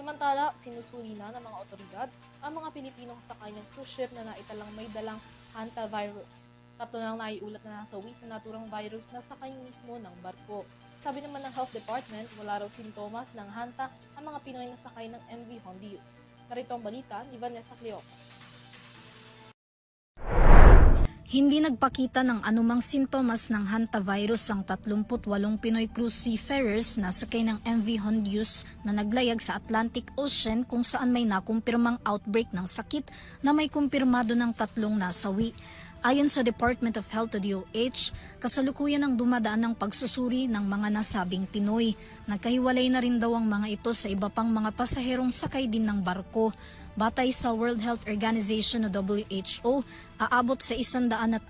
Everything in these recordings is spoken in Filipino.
Samantala, sinusuri na ng mga otoridad ang mga Pilipinong sakay ng cruise ship na naitalang may dalang hantavirus. 3 nang naiulat na nasawi sa naturang virus na sakay mismo ng barko. Sabi naman ng Health Department, wala raw sintomas ng hanta ang mga Pinoy na sakay ng MV Hondius. Narito ang balita ni Vanessa Cleopas. Hindi nagpakita ng anumang sintomas ng hantavirus ang 38 Pinoy cruise seafarers na sakay ng MV Hondius na naglayag sa Atlantic Ocean kung saan may nakumpirmang outbreak ng sakit na may kumpirmado ng 3 nasawi. Ayon sa Department of Health o DOH, kasalukuyan ang dumadaan ng pagsusuri ng mga nasabing Pinoy. Nagkahiwalay na rin daw ang mga ito sa iba pang mga pasaherong sakay din ng barko. Batay sa World Health Organization o WHO, aabot sa 147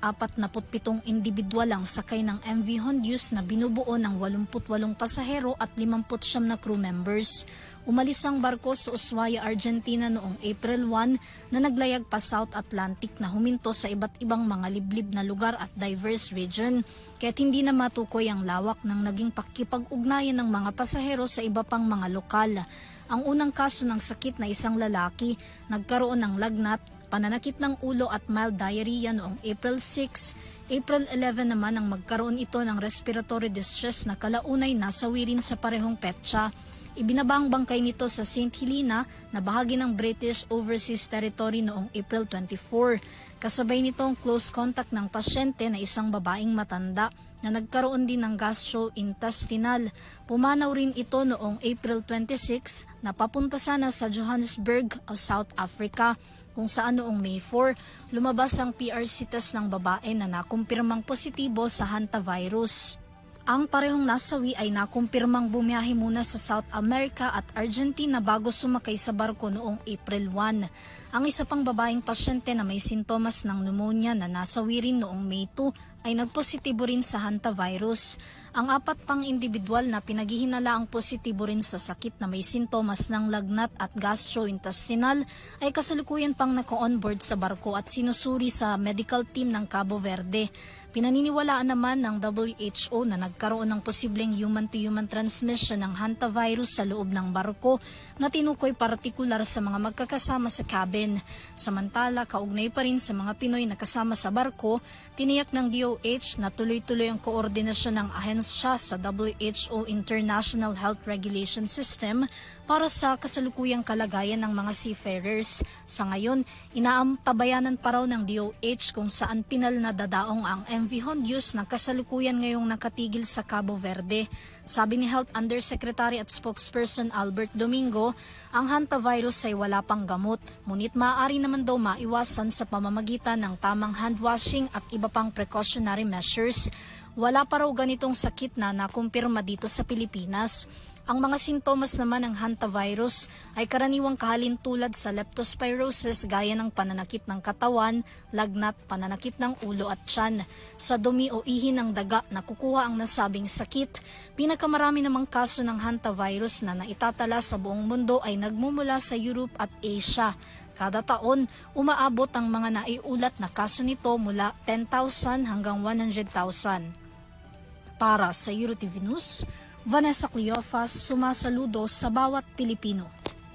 individual ang sakay ng MV Hondius na binubuo ng 88 pasahero at 59 na crew members. Umalis ang barko sa Ushuaia, Argentina noong April 1 na naglayag pa South Atlantic na huminto sa iba't ibang mga liblib na lugar at diverse region. Kaya't hindi na matukoy ang lawak ng naging pakikipag-ugnayan ng mga pasahero sa iba pang mga lokal. Ang unang kaso ng sakit na isang lalaki, nagkaroon ng lagnat, pananakit ng ulo at mild diarrhea noong April 6. April 11 naman ang magkaroon ito ng respiratory distress na kalaunay nasawi rin sa parehong petsa. Ibinaba ang bangkay nito sa St. Helena na bahagi ng British Overseas Territory noong April 24. Kasabay nito ang close contact ng pasyente na isang babaeng matanda na nagkaroon din ng gastrointestinal. Pumanaw rin ito noong April 26 na papunta sana sa Johannesburg, South Africa, kung saan noong May 4 lumabas ang PRC test ng babae na nakumpirmang positibo sa hantavirus. Ang parehong nasawi ay nakumpirmang bumiyahe muna sa South America at Argentina bago sumakay sa barko noong April 1. Ang isa pang babaeng pasyente na may sintomas ng pneumonia na nasawi rin noong May 2 ay nagpositibo rin sa hantavirus. Ang 4 pang individual na pinaghihinala ang positibo rin sa sakit na may sintomas ng lagnat at gastrointestinal ay kasalukuyan pang naka-onboard sa barko at sinusuri sa medical team ng Cabo Verde. Pinaniniwalaan naman ng WHO na nagkaroon ng posibleng human-to-human transmission ng hantavirus sa loob ng barko na tinukoy partikular sa mga magkakasama sa cabin. Samantala, kaugnay pa rin sa mga Pinoy na kasama sa barko, tiniyak ng DOH na tuloy-tuloy ang koordinasyon ng ahensya sa WHO International Health Regulation System para sa kasalukuyang kalagayan ng mga seafarers. Sa ngayon, inaantabayanan pa raw ng DOH kung saan pinal na dadaong ang MV Hondius na kasalukuyan ngayong nakatigil sa Cabo Verde. Sabi ni Health Undersecretary at Spokesperson Albert Domingo, ang hantavirus ay wala pang gamot, ngunit maaari naman daw maiwasan sa pamamagitan ng tamang handwashing at iba pang precautionary measures. Wala pa raw ganitong sakit na nakumpirma dito sa Pilipinas. Ang mga sintomas naman ng hantavirus ay karaniwang kahalintulad sa leptospirosis gaya ng pananakit ng katawan, lagnat, pananakit ng ulo at tiyan. Sa dumi o ihi ng daga na kukuha ang nasabing sakit, pinakamarami namang kaso ng hantavirus na naitatala sa buong mundo ay nagmumula sa Europe at Asia. Kada taon, umaabot ang mga naiulat na kaso nito mula 10,000 hanggang 100,000. Para sa EuroTV News, Vanessa Cleopas, sumasaludo sa bawat Pilipino.